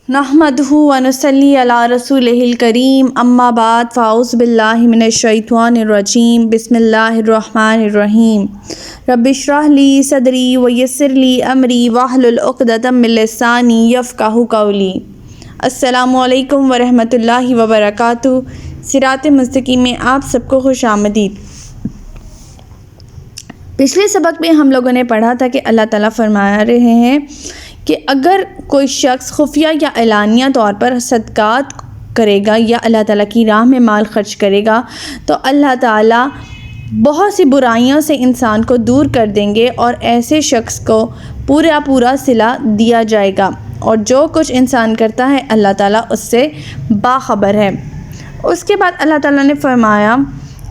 نحمدہ ونصلی علی رسولہ الکریم اما بعد فاعوذ باللہ من الشیطان الرجیم بسم اللہ الرحمن الرحیم رب اشرح لی صدری ویسر لی امری واحلل عقدۃ من لسانی یفقہوا قولی۔ السلام علیکم ورحمۃ اللہ وبرکاتہ۔ صراط مستقیم میں آپ سب کو خوش آمدید۔ پچھلے سبق میں ہم لوگوں نے پڑھا تھا کہ اللہ تعالیٰ فرما رہے ہیں کہ اگر کوئی شخص خفیہ یا اعلانیہ طور پر صدقات کرے گا یا اللہ تعالیٰ کی راہ میں مال خرچ کرے گا تو اللہ تعالیٰ بہت سی برائیوں سے انسان کو دور کر دیں گے اور ایسے شخص کو پورا صلہ دیا جائے گا، اور جو کچھ انسان کرتا ہے اللہ تعالیٰ اس سے باخبر ہے۔ اس کے بعد اللہ تعالیٰ نے فرمایا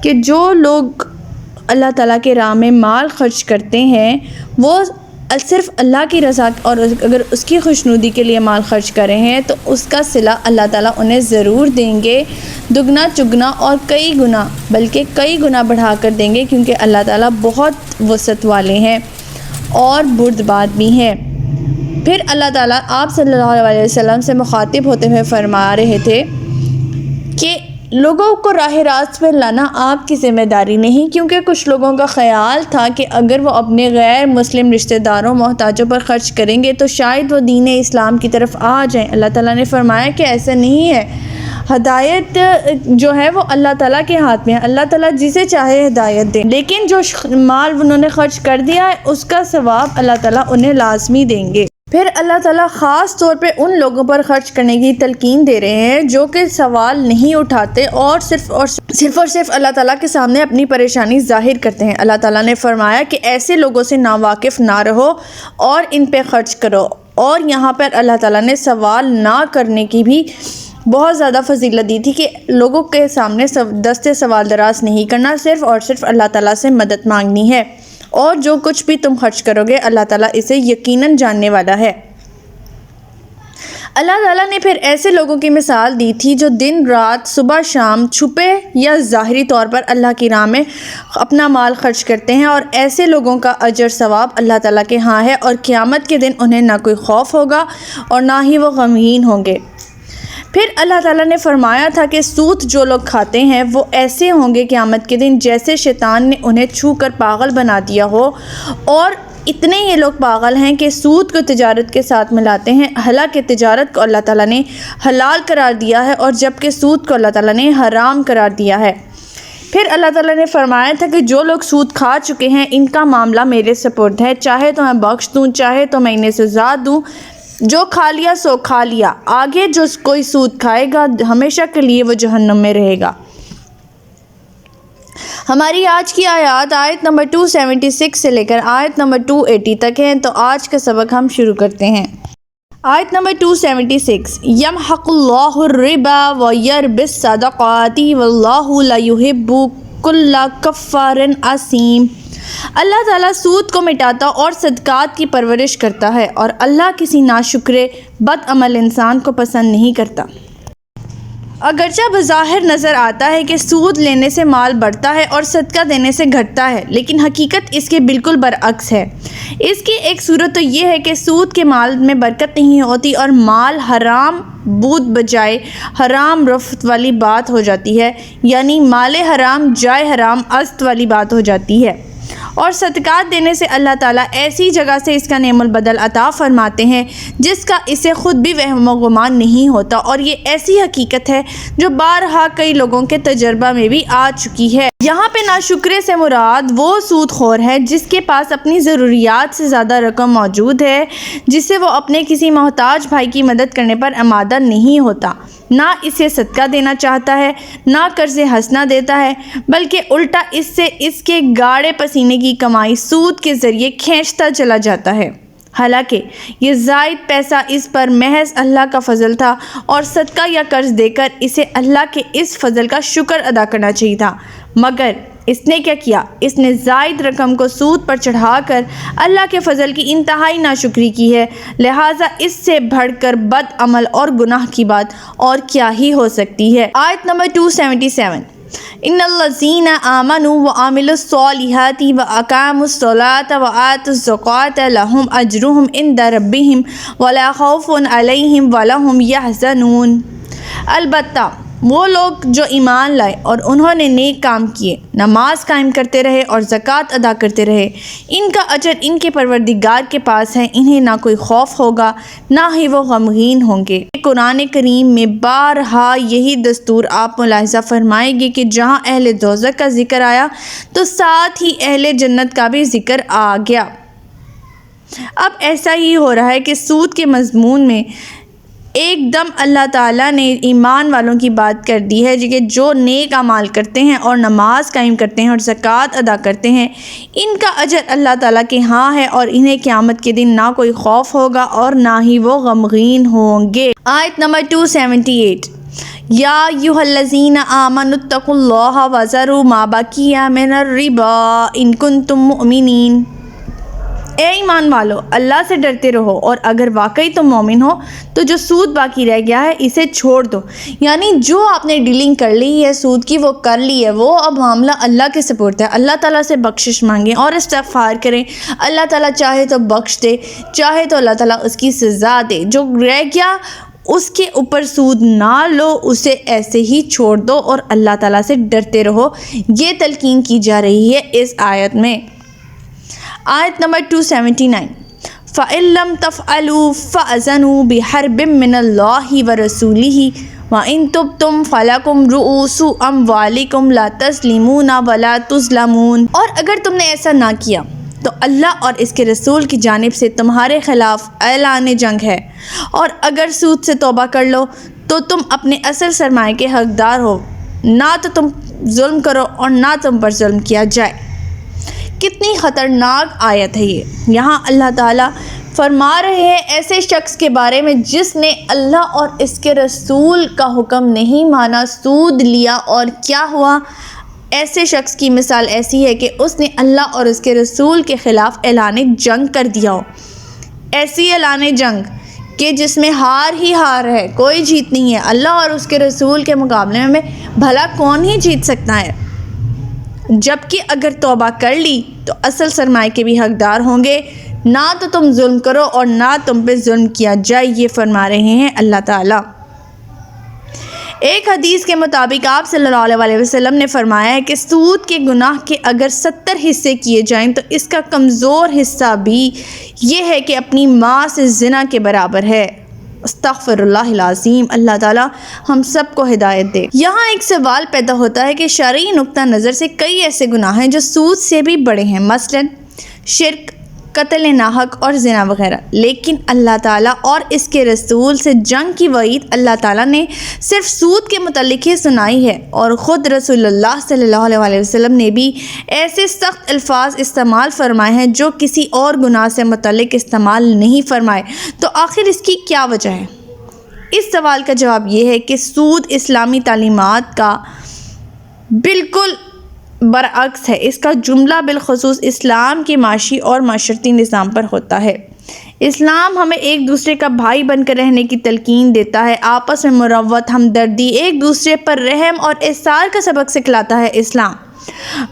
کہ جو لوگ اللہ تعالیٰ کے راہ میں مال خرچ کرتے ہیں وہ صرف اللہ کی رضا اور اگر اس کی خوشنودی کے لیے مال خرچ کرے ہیں تو اس کا صلہ اللہ تعالیٰ انہیں ضرور دیں گے، دگنا چگنا اور کئی گنا، بلکہ کئی گنا بڑھا کر دیں گے، کیونکہ اللہ تعالیٰ بہت وسعت والے ہیں اور بردبار بھی ہیں۔ پھر اللہ تعالیٰ آپ صلی اللہ علیہ وسلم سے مخاطب ہوتے ہوئے فرما رہے تھے کہ لوگوں کو راہ راست پر لانا آپ کی ذمہ داری نہیں، کیونکہ کچھ لوگوں کا خیال تھا کہ اگر وہ اپنے غیر مسلم رشتہ داروں محتاجوں پر خرچ کریں گے تو شاید وہ دین اسلام کی طرف آ جائیں۔ اللہ تعالیٰ نے فرمایا کہ ایسا نہیں ہے، ہدایت جو ہے وہ اللہ تعالیٰ کے ہاتھ میں ہے، اللہ تعالیٰ جسے چاہے ہدایت دے، لیکن جو مال انہوں نے خرچ کر دیا ہے اس کا ثواب اللہ تعالیٰ انہیں لازمی دیں گے۔ پھر اللہ تعالیٰ خاص طور پہ ان لوگوں پر خرچ کرنے کی تلقین دے رہے ہیں جو کہ سوال نہیں اٹھاتے اور صرف اللہ تعالیٰ کے سامنے اپنی پریشانی ظاہر کرتے ہیں۔ اللہ تعالیٰ نے فرمایا کہ ایسے لوگوں سے ناواقف نہ رہو اور ان پہ خرچ کرو، اور یہاں پر اللہ تعالیٰ نے سوال نہ کرنے کی بھی بہت زیادہ فضیلت دی تھی کہ لوگوں کے سامنے دستے سوال دراز نہیں کرنا، صرف اللہ تعالیٰ سے مدد مانگنی ہے، اور جو کچھ بھی تم خرچ کرو گے اللہ تعالیٰ اسے یقیناً جاننے والا ہے۔ اللہ تعالیٰ نے پھر ایسے لوگوں کی مثال دی تھی جو دن رات صبح شام چھپے یا ظاہری طور پر اللہ کی راہ میں اپنا مال خرچ کرتے ہیں، اور ایسے لوگوں کا اجر ثواب اللہ تعالیٰ کے ہاں ہے، اور قیامت کے دن انہیں نہ کوئی خوف ہوگا اور نہ ہی وہ غمگین ہوں گے۔ پھر اللہ تعالیٰ نے فرمایا تھا کہ سود جو لوگ کھاتے ہیں وہ ایسے ہوں گے قیامت کے دن جیسے شیطان نے انہیں چھو کر پاگل بنا دیا ہو، اور اتنے یہ لوگ پاگل ہیں کہ سود کو تجارت کے ساتھ ملاتے ہیں، حالانکہ تجارت کو اللہ تعالیٰ نے حلال قرار دیا ہے اور جبکہ سود کو اللہ تعالیٰ نے حرام قرار دیا ہے۔ پھر اللہ تعالیٰ نے فرمایا تھا کہ جو لوگ سود کھا چکے ہیں ان کا معاملہ میرے سپرد ہے، چاہے تو میں بخش دوں چاہے تو میں انہیں سزا دوں، جو کھا لیا سو کھا لیا، آگے جو کوئی سود کھائے گا ہمیشہ کے لیے وہ جہنم میں رہے گا۔ ہماری آج کی آیت نمبر 276 سے لے کر آیت نمبر 280 تک ہیں، تو آج کا سبق ہم شروع کرتے ہیں۔ آیت نمبر 276، یمحق اللہ الربا ویربی الصدقات واللہ لا یحب کل کفار اثیم۔ اللہ تعالیٰ سود کو مٹاتا اور صدقات کی پرورش کرتا ہے، اور اللہ کسی ناشکرے بد عمل انسان کو پسند نہیں کرتا۔ اگرچہ بظاہر نظر آتا ہے کہ سود لینے سے مال بڑھتا ہے اور صدقہ دینے سے گھٹتا ہے، لیکن حقیقت اس کے بالکل برعکس ہے۔ اس کی ایک صورت تو یہ ہے کہ سود کے مال میں برکت نہیں ہوتی اور مال حرام بود بجائے حرام رفت والی بات ہو جاتی ہے، یعنی مال حرام جائے حرام است والی بات ہو جاتی ہے، اور صدقات دینے سے اللہ تعالیٰ ایسی جگہ سے اس کا نعم البدل عطا فرماتے ہیں جس کا اسے خود بھی وہم و گمان نہیں ہوتا، اور یہ ایسی حقیقت ہے جو بارہا کئی لوگوں کے تجربہ میں بھی آ چکی ہے۔ یہاں پہ ناشکرے سے مراد وہ سود خور ہے جس کے پاس اپنی ضروریات سے زیادہ رقم موجود ہے، جس سے وہ اپنے کسی محتاج بھائی کی مدد کرنے پر آمادہ نہیں ہوتا، نہ اسے صدقہ دینا چاہتا ہے، نہ قرض حسنہ دیتا ہے، بلکہ الٹا اس سے اس کے گاڑے پسینے کی کمائی سود کے ذریعے کھینچتا چلا جاتا ہے، حالانکہ یہ زائد پیسہ اس پر محض اللہ کا فضل تھا، اور صدقہ یا قرض دے کر اسے اللہ کے اس فضل کا شکر ادا کرنا چاہیے تھا، مگر اس نے کیا کیا؟ اس نے زائد رقم کو سود پر چڑھا کر اللہ کے فضل کی انتہائی ناشکری کی ہے، لہٰذا اس سے بڑھ کر بد عمل اور گناہ کی بات اور کیا ہی ہو سکتی ہے۔ آیت نمبر 277، ان الذین آمنوا وعملوا الصالحات واقاموا الصلاة وآتوا الزکاة لهم اجرهم عند ربهم ولا خوف علیہم ولا هم یحزنون۔ البتہ وہ لوگ جو ایمان لائے اور انہوں نے نیک کام کیے، نماز قائم کرتے رہے اور زکوٰۃ ادا کرتے رہے، ان کا اجر ان کے پروردگار کے پاس ہے، انہیں نہ کوئی خوف ہوگا نہ ہی وہ غمگین ہوں گے۔ قرآن کریم میں بارہا یہی دستور آپ ملاحظہ فرمائیں گے کہ جہاں اہل دوزخ کا ذکر آیا تو ساتھ ہی اہل جنت کا بھی ذکر آ گیا۔ اب ایسا ہی ہو رہا ہے کہ سود کے مضمون میں ایک دم اللہ تعالیٰ نے ایمان والوں کی بات کر دی ہے کہ جو نیک اعمال کرتے ہیں اور نماز قائم کرتے ہیں اور زکوٰۃ ادا کرتے ہیں، ان کا اجر اللہ تعالیٰ کے ہاں ہے اور انہیں قیامت کے دن نہ کوئی خوف ہوگا اور نہ ہی وہ غمگین ہوں گے۔ آیت نمبر 278، یا ایھا الذین آمنوا اتقوا اللہ وذروا ما بقی من الربا ان کنتم مؤمنین۔ اے ایمان والو، اللہ سے ڈرتے رہو اور اگر واقعی تم مومن ہو تو جو سود باقی رہ گیا ہے اسے چھوڑ دو، یعنی جو آپ نے ڈیلنگ کر لی ہے سود کی وہ کر لی ہے، وہ اب معاملہ اللہ کے سپرد ہے۔ اللہ تعالیٰ سے بخشش مانگیں اور استغفار کریں، اللہ تعالیٰ چاہے تو بخش دے، چاہے تو اللہ تعالیٰ اس کی سزا دے۔ جو رہ گیا اس کے اوپر سود نہ لو، اسے ایسے ہی چھوڑ دو اور اللہ تعالیٰ سے ڈرتے رہو، یہ تلقین کی جا رہی ہے اس آیت میں۔ آیت نمبر 279، فَإِن لَّمْ تَفْعَلُوا فَأْذَنُوا بِحَرْبٍ مِّنَ اللَّهِ وَرَسُولِهِ وَإِن تُبْتُمْ فَلَكُمْ رُءُوسُ أَمْوَالِكُمْ لَا تَظْلِمُونَ وَلَا تُظْلَمُونَ۔ اور اگر تم نے ایسا نہ کیا تو اللہ اور اس کے رسول کی جانب سے تمہارے خلاف اعلان جنگ ہے، اور اگر سود سے توبہ کر لو تو تم اپنے اصل سرمایہ کے حقدار ہو، نہ تو تم ظلم کرو اور نہ تم پر ظلم کیا جائے۔ کتنی خطرناک آیت ہے یہ۔ یہاں اللہ تعالیٰ فرما رہے ہیں ایسے شخص کے بارے میں جس نے اللہ اور اس کے رسول کا حکم نہیں مانا، سود لیا، اور کیا ہوا؟ ایسے شخص کی مثال ایسی ہے کہ اس نے اللہ اور اس کے رسول کے خلاف اعلان جنگ کر دیا ہو، ایسی اعلان جنگ کہ جس میں ہار ہی ہار ہے، کوئی جیت نہیں ہے۔ اللہ اور اس کے رسول کے مقابلے میں بھلا کون ہی جیت سکتا ہے؟ جبکہ اگر توبہ کر لی تو اصل سرمایہ کے بھی حقدار ہوں گے، نہ تو تم ظلم کرو اور نہ تم پہ ظلم کیا جائے، یہ فرما رہے ہیں اللہ تعالیٰ۔ ایک حدیث کے مطابق آپ صلی اللہ علیہ وسلم نے فرمایا ہے کہ سود کے گناہ کے اگر 70 حصے کیے جائیں تو اس کا کمزور حصہ بھی یہ ہے کہ اپنی ماں سے زنا کے برابر ہے۔ استغفر اللہ العظیم، اللہ تعالیٰ ہم سب کو ہدایت دے۔ یہاں ایک سوال پیدا ہوتا ہے کہ شرعی نقطہ نظر سے کئی ایسے گناہ ہیں جو سود سے بھی بڑے ہیں، مثلا شرک، قتل ناحق اور زنا وغیرہ، لیکن اللہ تعالیٰ اور اس کے رسول سے جنگ کی وعید اللہ تعالیٰ نے صرف سود کے متعلق ہی سنائی ہے، اور خود رسول اللہ صلی اللہ علیہ وسلم نے بھی ایسے سخت الفاظ استعمال فرمائے ہیں جو کسی اور گناہ سے متعلق استعمال نہیں فرمائے۔ تو آخر اس کی کیا وجہ ہے؟ اس سوال کا جواب یہ ہے کہ سود اسلامی تعلیمات کا بالکل برعکس ہے، اس کا جملہ بالخصوص اسلام کے معاشی اور معاشرتی نظام پر ہوتا ہے۔ اسلام ہمیں ایک دوسرے کا بھائی بن کر رہنے کی تلقین دیتا ہے، آپس میں مروت، ہمدردی، ایک دوسرے پر رحم اور احسان کا سبق سکھلاتا ہے۔ اسلام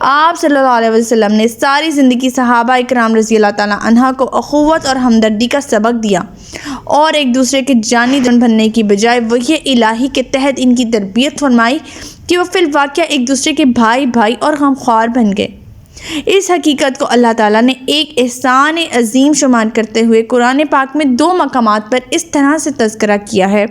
آپ صلی اللہ علیہ وسلم نے ساری زندگی صحابہ اکرام رضی اللہ تعالیٰ عنہ کو اخوت اور ہمدردی کا سبق دیا، اور ایک دوسرے کے جانی دشمن بننے کی بجائے وحی الہی کے تحت ان کی تربیت فرمائی کہ وہ فی الواقع ایک دوسرے کے بھائی اور غمخوار بن گئے۔ اس حقیقت کو اللہ تعالیٰ نے ایک احسان عظیم شمار کرتے ہوئے قرآن پاک میں 2 مقامات پر اس طرح سے تذکرہ کیا ہے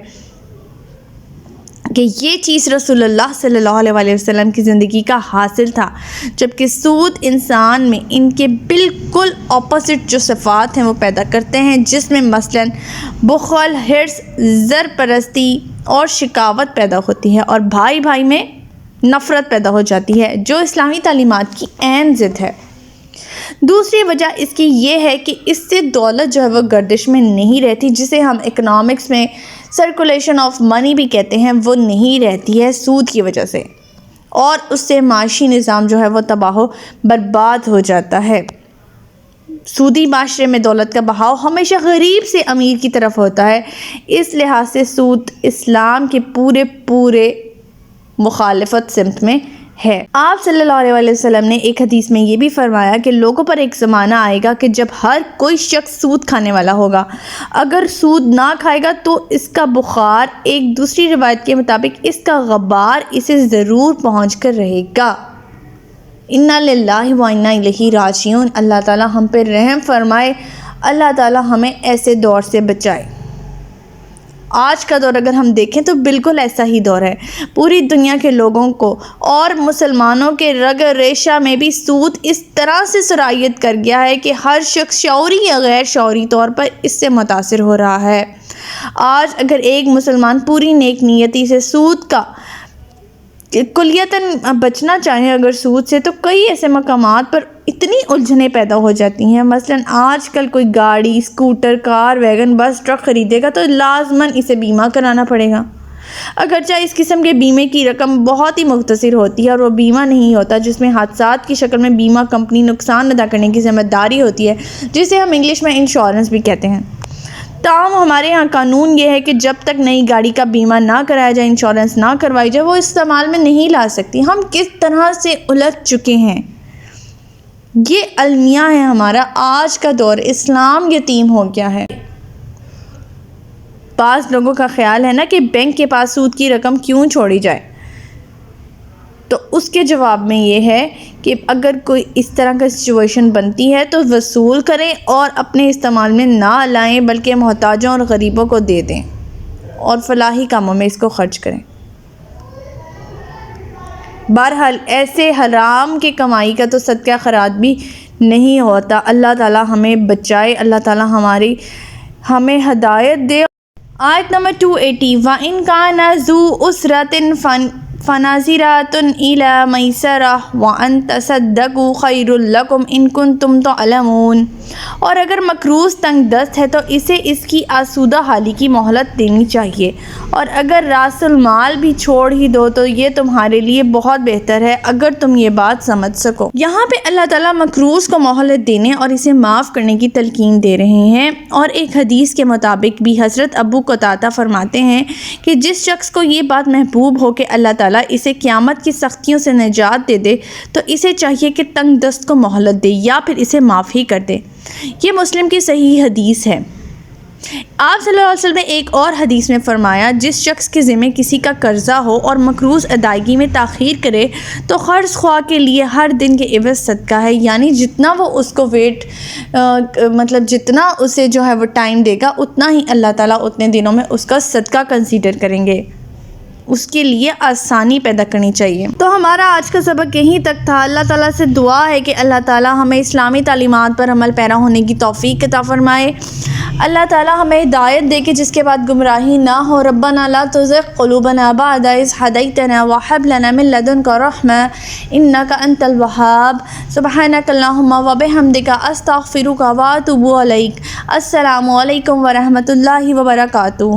کہ یہ چیز رسول اللہ صلی اللہ علیہ وسلم کی زندگی کا حاصل تھا، جبکہ سود انسان میں ان کے بالکل اپوزٹ جو صفات ہیں وہ پیدا کرتے ہیں، جس میں مثلا بخل، حرص، زر پرستی اور شکاوت پیدا ہوتی ہے، اور بھائی میں نفرت پیدا ہو جاتی ہے، جو اسلامی تعلیمات کی عین ضد ہے۔ دوسری وجہ اس کی یہ ہے کہ اس سے دولت جو ہے وہ گردش میں نہیں رہتی، جسے ہم اکنامکس میں سرکولیشن آف منی بھی کہتے ہیں، وہ نہیں رہتی ہے سود کی وجہ سے، اور اس سے معاشی نظام جو ہے وہ تباہ و برباد ہو جاتا ہے۔ سودی معاشرے میں دولت کا بہاؤ ہمیشہ غریب سے امیر کی طرف ہوتا ہے، اس لحاظ سے سود اسلام کے پورے مخالفت سمت میں ہے۔ آپ صلی اللہ علیہ وسلم نے ایک حدیث میں یہ بھی فرمایا کہ لوگوں پر ایک زمانہ آئے گا کہ جب ہر کوئی شخص سود کھانے والا ہوگا، اگر سود نہ کھائے گا تو اس کا بخار، ایک دوسری روایت کے مطابق اس کا غبار اسے ضرور پہنچ کر رہے گا۔ انا للہ و انا الیہ راجعون۔ اللہ تعالی ہم پہ رحم فرمائے، اللہ تعالی ہمیں ایسے دور سے بچائے۔ آج کا دور اگر ہم دیکھیں تو بالکل ایسا ہی دور ہے۔ پوری دنیا کے لوگوں کو اور مسلمانوں کے رگ ریشہ میں بھی سود اس طرح سے سرایت کر گیا ہے کہ ہر شخص شعوری یا غیر شعوری طور پر اس سے متاثر ہو رہا ہے۔ آج اگر ایک مسلمان پوری نیک نیتی سے سود کا کلیتاً بچنا چاہیں اگر سود سے، تو کئی ایسے مقامات پر اتنی الجھنیں پیدا ہو جاتی ہیں۔ مثلاً آج کل کوئی گاڑی، اسکوٹر، کار، ویگن، بس، ٹرک خریدے گا تو لازماً اسے بیمہ کرانا پڑے گا، اگرچہ اس قسم کے بیمے کی رقم بہت ہی مختصر ہوتی ہے اور وہ بیمہ نہیں ہوتا جس میں حادثات کی شکل میں بیمہ کمپنی نقصان ادا کرنے کی ذمہ داری ہوتی ہے، جسے ہم انگلش میں انشورنس بھی کہتے ہیں۔ تاہم ہمارے ہاں قانون یہ ہے کہ جب تک نئی گاڑی کا بیمہ نہ کرایا جائے، انشورنس نہ کروائی جائے، وہ استعمال میں نہیں لا سکتی۔ ہم کس طرح سے الجھ چکے ہیں، یہ المیہ ہے ہمارا آج کا دور۔ اسلام یتیم ہو گیا ہے۔ بعض لوگوں کا خیال ہے نا کہ بینک کے پاس سود کی رقم کیوں چھوڑی جائے، تو اس کے جواب میں یہ ہے کہ اگر کوئی اس طرح کا سچویشن بنتی ہے تو وصول کریں اور اپنے استعمال میں نہ لائیں، بلکہ محتاجوں اور غریبوں کو دے دیں اور فلاحی کاموں میں اس کو خرچ کریں۔ بہرحال ایسے حرام کی کمائی کا تو صدقہ خیرات بھی نہیں ہوتا۔ اللہ تعالی ہمیں بچائے، اللہ تعالی ہمیں ہدایت دے۔ آیت نمبر 280، وَإِن كَانَ ذُو أُسْرَةٍ فَنَظِرَةٌ إِلَىٰ مَيْسَرَةٍ وَأَن تَصَدَّقُوا خَيْرٌ لَكُمْ إِن كُنتُمْ تَعْلَمُونَ۔ اور اگر مقروض تنگ دست ہے تو اسے اس کی آسودہ حالی کی مہلت دینی چاہیے، اور اگر راس المال بھی چھوڑ ہی دو تو یہ تمہارے لیے بہت بہتر ہے اگر تم یہ بات سمجھ سکو۔ یہاں پہ اللہ تعالیٰ مقروض کو مہلت دینے اور اسے معاف کرنے کی تلقین دے رہے ہیں، اور ایک حدیث کے مطابق بھی حضرت ابو قتادہ فرماتے ہیں کہ جس شخص کو یہ بات محبوب ہو کہ اللہ تعالیٰ اسے قیامت کی سختیوں سے نجات دے دے تو اسے چاہیے کہ تنگ دست کو مہلت دے یا پھر اسے معاف ہی کر دے۔ یہ مسلم کی صحیح حدیث ہے۔ آپ صلی اللہ علیہ وسلم نے ایک اور حدیث میں فرمایا، جس شخص کے ذمہ کسی کا قرضہ ہو اور مقروض ادائیگی میں تاخیر کرے تو قرض خواہ کے لیے ہر دن کے عوض صدقہ ہے، یعنی جتنا وہ اس کو جتنا اسے جو ہے وہ ٹائم دے گا اتنا ہی اللہ تعالیٰ اتنے دنوں میں اس کا صدقہ کنسیڈر کریں گے، اس کے لیے آسانی پیدا کرنی چاہیے۔ تو ہمارا آج کا سبق یہیں تک تھا۔ اللہ تعالیٰ سے دعا ہے کہ اللہ تعالیٰ ہمیں اسلامی تعلیمات پر عمل پیرا ہونے کی توفیق عطا فرمائے۔ اللہ تعالیٰ ہمیں ہدایت دے کہ جس کے بعد گمراہی نہ ہو۔ ربنا لا تزغ قلوبنا بعد إذ هديتنا وهب لنا من لدنك رحمة إنك أنت الوهاب سبحانك اللهم وبحمدك أستغفرك وأتوب إليك۔ السلام علیکم ورحمۃ اللہ وبرکاتہ۔